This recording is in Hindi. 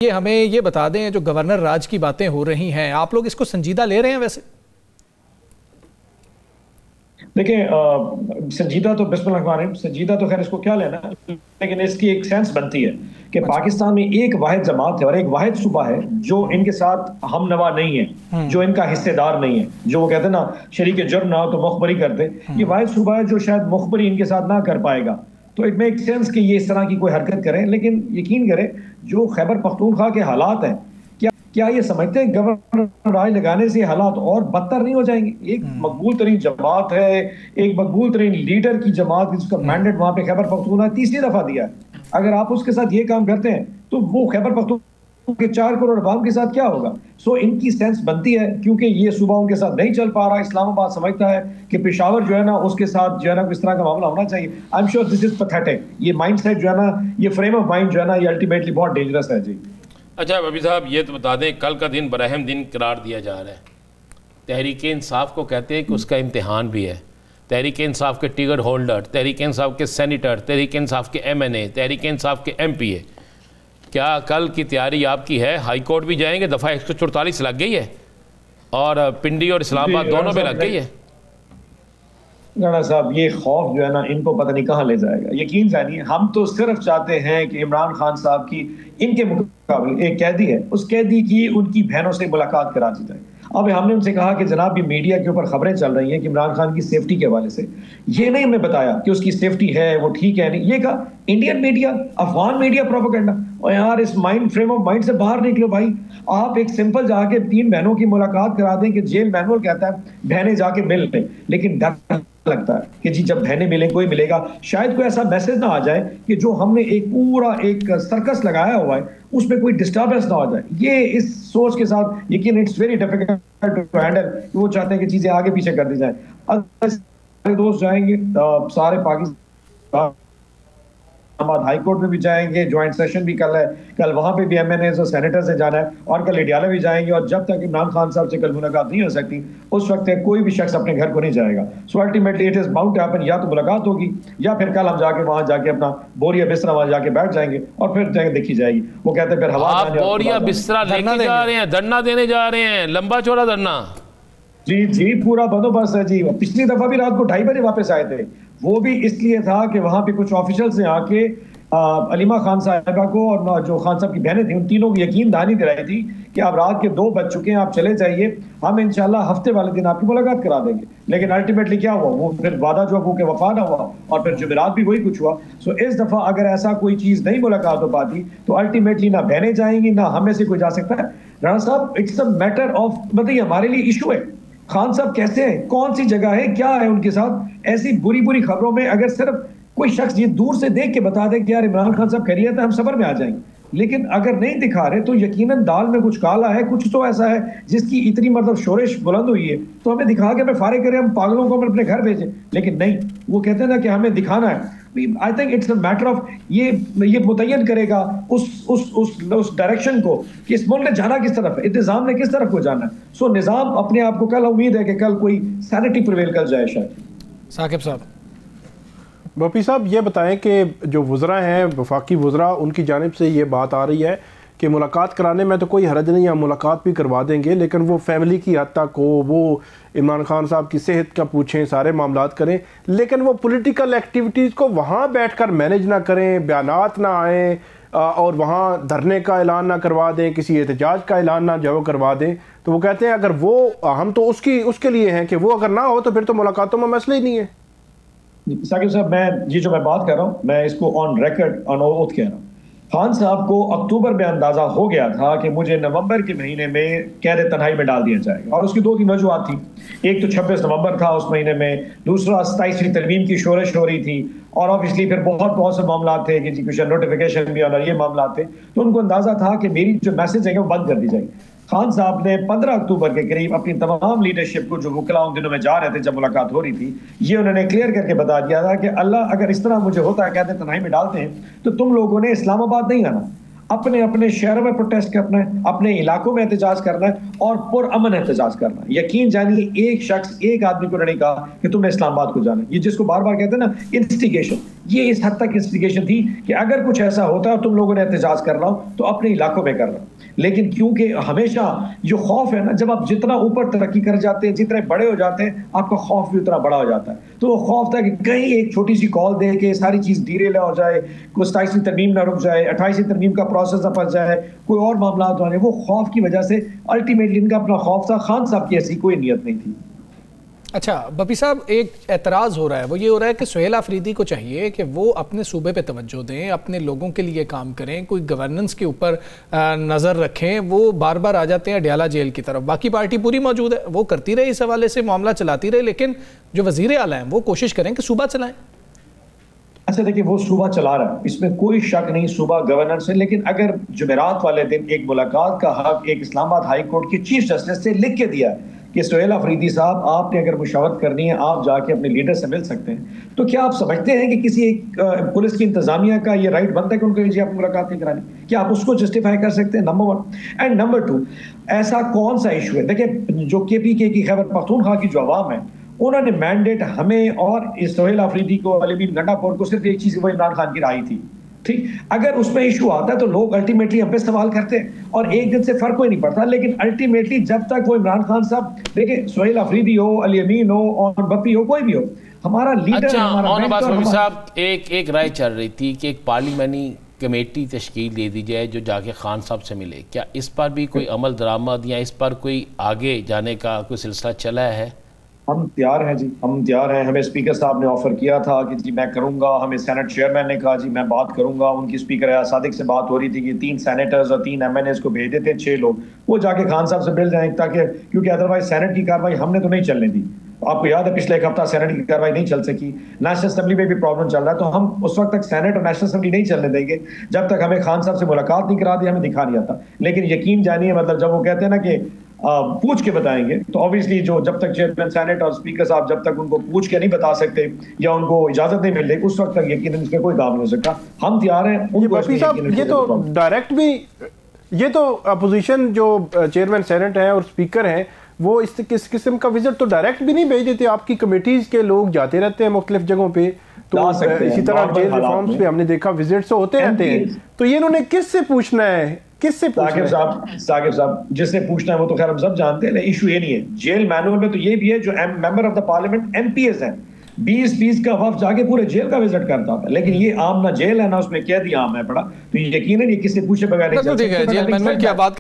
ये हमें ये बता दें, जो गवर्नर राज की बातें हो रही हैं, आप लोग इसको संजीदा ले रहे हैं? वैसे देखिए, संजीदा तो बिस्मिल्लाह, संजीदा तो खैर इसको क्या लेना, लेकिन इसकी एक सेंस बनती है कि पाकिस्तान में एक वाहिद जमात है और एक वाहिद सूबा है जो इनके साथ हम नवा नहीं है, जो इनका हिस्सेदार नहीं है, जो वो कहते हैं ना शरीक जुर्म ना हो तो मुखबरी कर दे। ये वाहिद सूबा है जो शायद मुखबरी इनके साथ ना कर पाएगा। तो इट मेक सेंस कि ये इस तरह की कोई हरकत करें, लेकिन यकीन करें जो खैबर पख्तूनख्वा के हालात हैं, क्या ये समझते हैं गवर्नर राज लगाने से हालात और बदतर नहीं हो जाएंगे? एक मकबूल तरीन जमात है, एक मकबूल तरीन लीडर की जमात जिसका मैंडेट वहां पे खैबर पख्तूनख्वा तीसरी दफा दिया है। अगर आप उसके साथ ये काम करते हैं तो वो खैबर पख्तूनख्वा के 4 करोड़ अवाम के साथ क्या होगा? सो इनकी सेंस बनती है, क्योंकि ये सूबा उनके साथ नहीं चल पा रहा। इस्लामाबाद समझता है कि पेशावर जो है ना उसके साथ जो है ना इस तरह का मामला होना चाहिए। I am sure this is pathetic. ये माइंडसेट जो है ना, ये फ्रेम ऑफ माइंड जो है ना, ये अल्टीमेटली बहुत डेंजरस है जी। अच्छा अभी साहब, ये तो बता दें, कल का दिन बरहम दिन करार दिया जा रहा है। तहरीक इंसाफ को कहते हैं कि उसका इम्तिहान भी है। तहरीक इंसाफ के टिकट होल्डर, तहरीक इंसाफ के सेनेटर, तहरीक इंसाफ के MNA, तहरीक इंसाफ के MPA, क्या कल की तैयारी आपकी है? हाई कोर्ट भी जाएंगे? दफ़ा 144 लग गई है और पिंडी और इस्लामाबाद दोनों में लग गई है। राणा साहब, ये खौफ जो है ना इनको पता नहीं कहाँ ले जाएगा। यकीन जानिए, हम तो सिर्फ चाहते हैं कि इमरान खान साहब की इनके मुकाबले एक कैदी है, उस कैदी की उनकी बहनों से मुलाकात करा दी जाए। अब हमने उनसे कहा कि जनाब भी मीडिया के ऊपर खबरें चल रही हैं कि इमरान खान की सेफ्टी के हवाले से, ये नहीं हमने बताया कि उसकी सेफ्टी है, वो ठीक है नहीं, ये कहा Indian media, Afghan media propaganda. और यार इस माइंड फ्रेम ऑफ माइंड से बाहर निकलो भाई। आप एक सिंपल जाके 3 बहनों की मुलाकात करा दें कि जेल मैनुअल कहता है बहनें जाके मिल लें, लेकिन डर लगता है कि जी जब बहनें मिलें कोई मिलेगा, शायद कोई ऐसा मैसेज ना आ जाए कि जो हमने एक पूरा एक सर्कस लगाया हुआ है उसमें कोई डिस्टर्बेंस ना आ जाए। ये इस सोच के साथ यकीन it's very difficult to handle. वो चाहते हैं कि चीजें आगे पीछे कर दी जाए। अगर दोस्त जाएंगे सारे पाकिस्तान हाई कोर्ट में भी जाएंगे, ज्वाइंट सेशन भी कल है, कल वहां पे भी MNAs और सेनेटर से जाना है, और कल इंडियाला भी जाएंगे। और जब तक इमरान खान साहब से कल मुलाकात नहीं हो सकती उस वक्त कोई भी शख्स अपने घर को नहीं जाएगा। So ultimately it is bound to happen. या तो मुलाकात होगी या फिर कल हम जाके वहां जाके अपना बोरिया बिस्तरा वहां जाके बैठ जाएंगे और फिर जाके देखी जाएगी। वो कहते हैं फिर हवा बोरिया बिस्तरा लेके जा रहे हैं, धरना देने जा रहे हैं, लंबा चौड़ा धरना। जी जी, पूरा बंदोबस्त है जी। पिछली दफा भी रात को 2:30 बजे वापस आए थे, वो भी इसलिए था कि वहां पे कुछ ऑफिशियल्स ने आके अलीमा खान साहिबा को और जो खान साहब की बहनें थी उन तीनों को यकीन दहानी दिलाई थी कि आप रात के 2 बज चुके हैं, आप चले जाइए, हम इंशाल्लाह हफ्ते वाले दिन आपकी मुलाकात करा देंगे। लेकिन अल्टीमेटली क्या हुआ, वो फिर वादा जो के वफा ना हुआ और फिर जुमेरात भी वही कुछ हुआ। सो इस दफा अगर ऐसा कोई चीज नहीं मुलाकात हो पाती तो अल्टीमेटली ना बहनें जाएंगी ना हमें से कोई जा सकता है। राणा साहब, इट्स अ मैटर ऑफ, बताइए हमारे लिए इशू है खान साहब कैसे हैं, कौन सी जगह है, क्या है उनके साथ। ऐसी बुरी बुरी खबरों में अगर सिर्फ कोई शख्स ये दूर से देख के बता दे कि यार इमरान खान साहब खैरियत है, हम सबर में आ जाएंगे। लेकिन अगर नहीं दिखा रहे तो यकीनन दाल में कुछ काला है, कुछ तो ऐसा है जिसकी इतनी मतलब शोरिश बुलंद हुई है, तो हमें दिखा के हमें फारिग करें, हम पागलों को अपने घर भेजें। लेकिन नहीं, वो कहते हैं ना कि हमें दिखाना है। I think it's a matter of ये मुतय्यन करेगा उस डायरेक्शन को कि इस मुल्क ने जाना किस तरफ है, इंतजाम ने किस तरफ को जाना है। सो निजाम अपने आप को, कल उम्मीद है कि कल कोई सैनिटी प्रिवेल कर जाए शायद। साकिब साहब, बपी साहब ये बताएं कि जो वज़रा हैं, वफाकी वज़रा, उनकी जानिब से ये बात आ रही है कि मुलाकात कराने में तो कोई हरज नहीं, हम मुलाकात भी करवा देंगे, लेकिन वो फैमिली की हद तक हो, वो इमरान खान साहब की सेहत का पूछें, सारे मामलात करें, लेकिन वो पॉलिटिकल एक्टिविटीज़ को वहाँ बैठकर मैनेज ना करें, बयानात ना आएँ और वहाँ धरने का ऐलान ना करवा दें, किसी एहतजाज का ऐलान ना जो करवा दें। तो वो कहते हैं अगर वो, हम तो उसके लिए हैं कि वो अगर ना हो तो फिर तो मुलाकातों में मसला ही नहीं है। साकिब साहब, जो मैं बात कर रहा हूँ मैं इसको ऑन रिकॉर्ड ऑन ओथ कह रहा हूँ। खान साहब को अक्टूबर में अंदाजा हो गया था कि मुझे नवंबर के महीने में कैद तन्हाई में डाल दिया जाएगा, और उसकी 2-3 वजूहत थी। एक तो 26 नवंबर था उस महीने में, दूसरा 27वीं तरमीम की शोरश हो रही थी, और ऑब्वियसली फिर बहुत से मामला थे कि कुछ नोटिफिकेशन भी और ये मामला थे। तो उनको अंदाजा था कि मेरी जो मैसेज है वो बंद कर दी जाएगी। खान साहब ने 15 अक्टूबर के करीब अपनी तमाम लीडरशिप को, जो वकला उन दिनों में जा रहे थे जब मुलाकात हो रही थी, ये उन्होंने क्लियर करके बता दिया था कि अल्लाह अगर इस तरह मुझे होता है, कहते तन्हाई में डालते हैं, तो तुम लोगों ने इस्लामाबाद नहीं आना, अपने अपने शहरों में प्रोटेस्ट करना है, अपने इलाकों में एहतजाज करना है और पुरअमन एहतजाज करना है। यकीन जानिए एक शख्स, एक आदमी को नहीं कहा कि तुमने इस्लामाबाद को जाना है। ये जिसको बार बार कहते हैं ना इंस्टिगेशन, ये इस हद तक इंस्टिगेशन थी कि अगर कुछ ऐसा होता है और तुम लोगों ने एहतजाज करना हो तो अपने इलाकों में करना। लेकिन क्योंकि हमेशा जो खौफ है ना, जब आप जितना ऊपर तरक्की कर जाते हैं, जितने बड़े हो जाते हैं, आपका खौफ भी उतना बड़ा हो जाता है। तो वो खौफ था कि कहीं एक छोटी सी कॉल दे के सारी चीज डीरेल हो जाए, कोई 27वीं तरमीम ना रुक जाए, 28वीं तरमीम का प्रोसेस ना फंस जाए, कोई और मामला हो जाए। वो खौफ की वजह से अल्टीमेटली इनका अपना खौफ था। खान साहब की ऐसी कोई नीयत नहीं थी। अच्छा बपी साहब, एक एतराज़ हो रहा है, वो ये हो रहा है कि सुहेल आफरीदी को चाहिए कि वो अपने सूबे पे तवज्जो दें, अपने लोगों के लिए काम करें, कोई गवर्नेंस के ऊपर नज़र रखें। वो बार बार आ जाते हैं अडयाला जेल की तरफ, बाकी पार्टी पूरी मौजूद है, वो करती रहे, इस हवाले से मामला चलाती रहे, लेकिन जो वज़ीर आला हैं वो कोशिश करें कि सूबा चलाएं। अच्छा देखिए, वो सूबा चला रहा है, इसमें कोई शक नहीं, सूबा गवर्नर से। लेकिन अगर जुमेरात वाले दिन एक मुलाकात का हक एक इस्लामाबाद हाई कोर्ट के चीफ जस्टिस से लिख के दिया कि सुहेल आफरीदी साहब, आपने अगर मुशावरत करनी है, आप जाके अपने लीडर से मिल सकते हैं, तो क्या आप समझते हैं कि किसी एक पुलिस की इंतजामिया का ये राइट बनता है कि उनको आप मुलाकात नहीं करानी? क्या आप उसको जस्टिफाई कर सकते हैं? नंबर 1 एंड नंबर 2, ऐसा कौन सा इशू है? देखिए, जो KPK की खैबर पख्तूनख्वा की जो अवाम है, उन्होंने मैंडेट हमें और इस सुहेल आफरीदी को, अली गंडापुर को सिर्फ एक चीज, वो इमरान खान की राय थी। ठीक, अगर उसमें इशू आता है तो लोग अल्टीमेटली हम पे सवाल करते हैं और एक दिन से फर्क कोई नहीं पड़ता। लेकिन अल्टीमेटली जब तक वो इमरान खान साहब, देखिए सुहेल आफरीदी हो, अली अमीन हो और बप्पी हो, कोई भी हो, हमारा लीडर, अच्छा, हमारा साहब, एक राय चल रही थी कि एक पार्लियामेंट्री कमेटी तश्कील दे दी जाए जो जाके खान साहब से मिले। क्या इस पर भी कोई अमल दरामद या इस पर कोई आगे जाने का कोई सिलसिला चला है? हम तैयार हैं जी, हम तैयार हैं। हमें स्पीकर साहब ने ऑफर किया था कि जी मैं करूंगा, हमें सेनेट चेयरमैन ने कहा जी मैं बात करूंगा। उनकी स्पीकर अयाज सादिक से बात हो रही थी कि 3 सेनेटर्स और 3 MNAs को भेज देते हैं, 6 लोग, वो जाके खान साहब से मिल जाएं, ताकि क्योंकि अदरवाइज सेनेट की कार्रवाई हमने तो नहीं चलने दी। आपको याद है पिछले एक हफ्ता सेनेट की कार्रवाई नहीं चल सकी, नेशनल असेंबली में भी प्रॉब्लम चल रहा है। तो हम उस वक्त तक सेनेट और नेशनल असेंबली नहीं चलने देंगे जब तक हमें खान साहब से मुलाकात नहीं करा दी, हमें दिखा नहीं आता। लेकिन यकीन जानिए, मतलब जब वो कहते हैं ना कि पूछ के बताएंगे, तो ऑब्वियसली जो जब तक चेयरमैन सेनेट और स्पीकर साहब जब तक उनको पूछ के नहीं बता सकते या उनको इजाजत नहीं मिल रही, उस वक्त तक यकीनन इसमें कोई काम नहीं हो सकता। हम तैयार हैं। ये तो डायरेक्ट भी, ये तो अपोजिशन जो चेयरमैन सेनेट है और स्पीकर हैं, वो इस किस्म का विजिट तो डायरेक्ट भी नहीं भेज देते। आपकी कमेटीज के लोग जाते रहते हैं मुख्तलिफ जगहों पे, तो इसी तरह जेल रिफॉर्म्स पे हमने देखा विजिट्स होते रहते हैं। तो ये इन्होंने किससे पूछना है, किससे साकिब साहब जिससे पूछना है वो तो खैर हम सब जानते हैं। इशू ये नहीं है, जेल मैनुअल में तो ये भी है, जो member of the parliament MPs हैं, 20 का वफ्द जाके पूरे जेल का विजिट करता था। लेकिन ये आम ना जेल है ना उसमें कैदी आम है पड़ा, तो यकीनन ये किससे पूछे बगैर नहीं चल सकता। जेल मैनुअल की बात